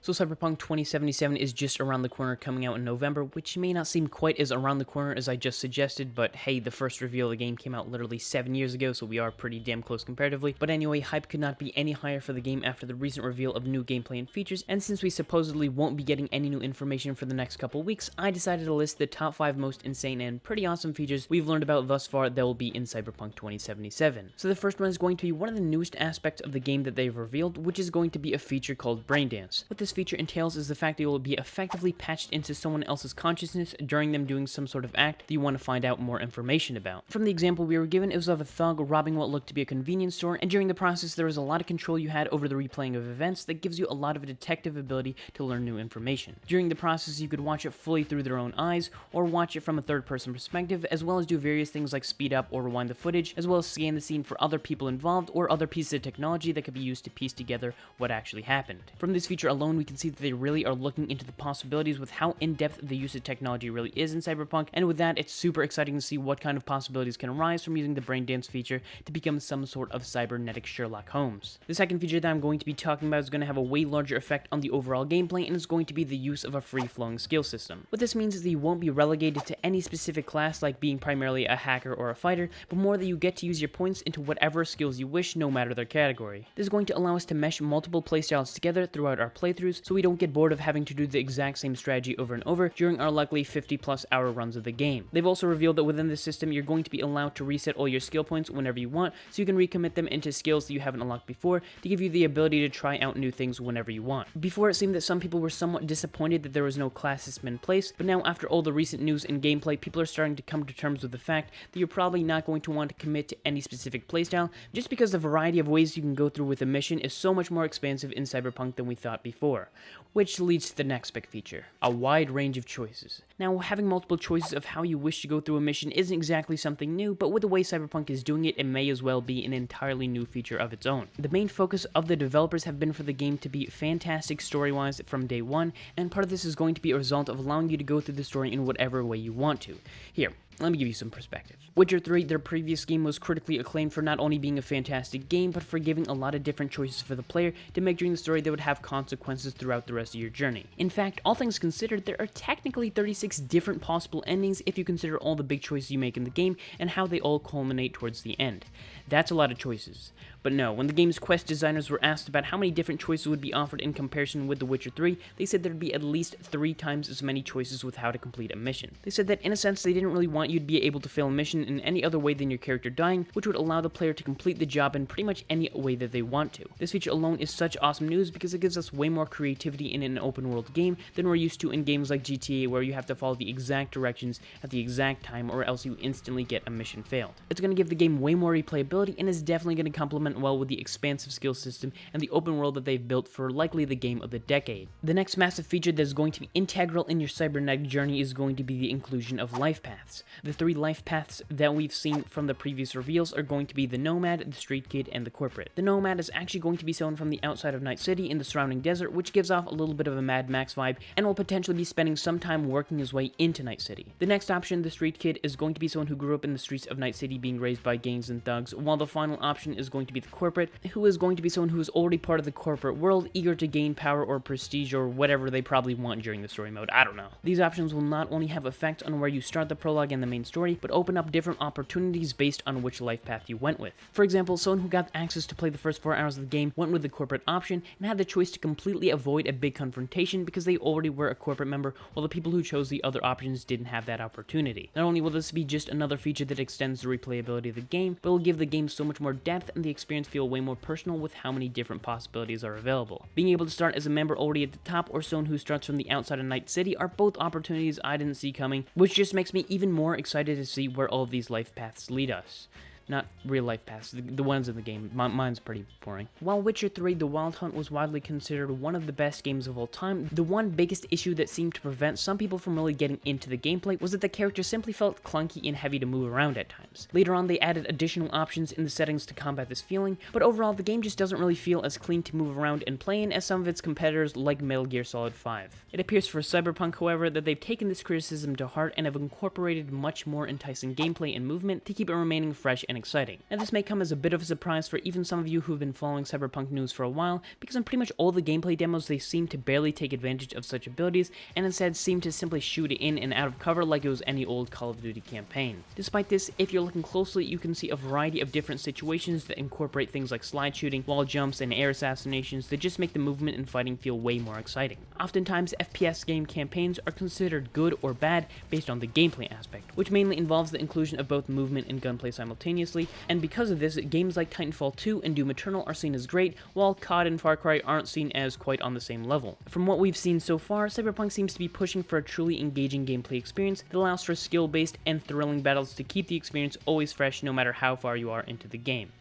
So Cyberpunk 2077 is just around the corner, coming out in November, which may not seem quite as around the corner as I just suggested, but hey, the first reveal of the game came out literally 7 years ago, so we are pretty damn close comparatively. But anyway, hype could not be any higher for the game after the recent reveal of new gameplay and features, and since we supposedly won't be getting any new information for the next couple weeks, I decided to list the top 5 most insane and pretty awesome features we've learned about thus far that will be in Cyberpunk 2077. So the first one is going to be one of the newest aspects of the game that they've revealed, which is going to be a feature called Braindance. What this feature entails is the fact that you will be effectively patched into someone else's consciousness during them doing some sort of act that you want to find out more information about. From the example we were given, it was of a thug robbing what looked to be a convenience store, and during the process there was a lot of control you had over the replaying of events that gives you a lot of detective ability to learn new information. During the process you could watch it fully through their own eyes, or watch it from a third-person perspective, as well as do various things like speed up or rewind the footage, as well as scan the scene for other people involved or other pieces of technology that could be used to piece together what actually happened. From this feature alone, we can see that they really are looking into the possibilities with how in-depth the use of technology really is in Cyberpunk, and with that, it's super exciting to see what kind of possibilities can arise from using the Braindance feature to become some sort of cybernetic Sherlock Holmes. The second feature that I'm going to be talking about is going to have a way larger effect on the overall gameplay, and it's going to be the use of a free-flowing skill system. What this means is that you won't be relegated to any specific class like being primarily a hacker or a fighter, but more that you get to use your points into whatever skills you wish, no matter their category. This is going to allow us to mesh multiple playstyles together throughout our playthroughs, so we don't get bored of having to do the exact same strategy over and over during our likely 50+ hour runs of the game. They've also revealed that within this system, you're going to be allowed to reset all your skill points whenever you want, so you can recommit them into skills that you haven't unlocked before to give you the ability to try out new things whenever you want. Before, it seemed that some people were somewhat disappointed that there was no class system in place, but now after all the recent news and gameplay, people are starting to come to terms with the fact that you're probably not going to want to commit to any specific playstyle, just because the variety of ways you can go through with a mission is so much more expansive in Cyberpunk than we thought before. Which leads to the next big feature, a wide range of choices. Now, having multiple choices of how you wish to go through a mission isn't exactly something new, but with the way Cyberpunk is doing it, it may as well be an entirely new feature of its own. The main focus of the developers have been for the game to be fantastic story-wise from day one, and part of this is going to be a result of allowing you to go through the story in whatever way you want to. Here, let me give you some perspective. Witcher 3, their previous game, was critically acclaimed for not only being a fantastic game, but for giving a lot of different choices for the player to make during the story that would have consequences throughout the rest of your journey. In fact, all things considered, there are technically 36 different possible endings if you consider all the big choices you make in the game and how they all culminate towards the end. That's a lot of choices. But no, when the game's quest designers were asked about how many different choices would be offered in comparison with The Witcher 3, they said there'd be at least 3 times as many choices with how to complete a mission. They said that in a sense they didn't really want you to be able to fail a mission in any other way than your character dying, which would allow the player to complete the job in pretty much any way that they want to. This feature alone is such awesome news because it gives us way more creativity in an open world game than we're used to in games like GTA, where you have to follow the exact directions at the exact time or else you instantly get a mission failed. It's going to give the game way more replayability and is definitely going to complement well with the expansive skill system and the open world that they've built for likely the game of the decade. The next massive feature that is going to be integral in your cybernetic journey is going to be the inclusion of life paths. The 3 life paths that we've seen from the previous reveals are going to be the Nomad, the Street Kid, and the Corporate. The Nomad is actually going to be someone from the outside of Night City in the surrounding desert, which gives off a little bit of a Mad Max vibe and will potentially be spending some time working his way into Night City. The next option, the Street Kid, is going to be someone who grew up in the streets of Night City being raised by gangs and thugs, while the final option is going to be the Corporate, who is going to be someone who is already part of the corporate world, eager to gain power or prestige or whatever they probably want during the story mode. I don't know. These options will not only have effects on where you start the prologue and the main story, but open up different opportunities based on which life path you went with. For example, someone who got access to play the first 4 hours of the game went with the corporate option and had the choice to completely avoid a big confrontation because they already were a corporate member, while the people who chose the other options didn't have that opportunity. Not only will this be just another feature that extends the replayability of the game, but it will give the game so much more depth and the experience feel way more personal with how many different possibilities are available. Being able to start as a member already at the top or someone who starts from the outside of Night City are both opportunities I didn't see coming, which just makes me even more excited to see where all of these life paths lead us. Not real life paths, the ones in the game. Mine's pretty boring. While Witcher 3 The Wild Hunt was widely considered one of the best games of all time, the one biggest issue that seemed to prevent some people from really getting into the gameplay was that the character simply felt clunky and heavy to move around at times. Later on, they added additional options in the settings to combat this feeling, but overall the game just doesn't really feel as clean to move around and play in as some of its competitors like Metal Gear Solid 5. It appears for Cyberpunk, however, that they've taken this criticism to heart and have incorporated much more enticing gameplay and movement to keep it remaining fresh and and exciting. Now this may come as a bit of a surprise for even some of you who've been following Cyberpunk news for a while, because in pretty much all the gameplay demos they seem to barely take advantage of such abilities, and instead seem to simply shoot in and out of cover like it was any old Call of Duty campaign. Despite this, if you're looking closely, you can see a variety of different situations that incorporate things like slide shooting, wall jumps, and air assassinations that just make the movement and fighting feel way more exciting. Oftentimes, FPS game campaigns are considered good or bad based on the gameplay aspect, which mainly involves the inclusion of both movement and gunplay simultaneously, and because of this, games like Titanfall 2 and Doom Eternal are seen as great, while COD and Far Cry aren't seen as quite on the same level. From what we've seen so far, Cyberpunk seems to be pushing for a truly engaging gameplay experience that allows for skill-based and thrilling battles to keep the experience always fresh no matter how far you are into the game.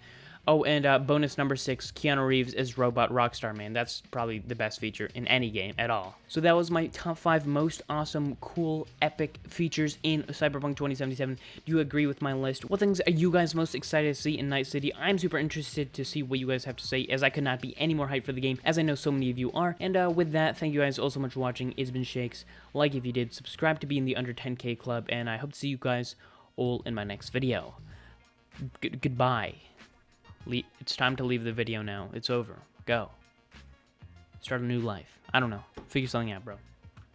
Oh, and bonus number 6, Keanu Reeves as Robot Rockstar Man. That's probably the best feature in any game at all. So that was my top 5 most awesome, cool, epic features in Cyberpunk 2077. Do you agree with my list? What things are you guys most excited to see in Night City? I'm super interested to see what you guys have to say, as I could not be any more hyped for the game, as I know so many of you are. And with that, thank you guys all so much for watching. It's been Shakes. Like if you did, subscribe to be in the under 10K club, and I hope to see you guys all in my next video. Goodbye. It's time to leave the video now. It's over. Go. Start a new life. I don't know. Figure something out, bro.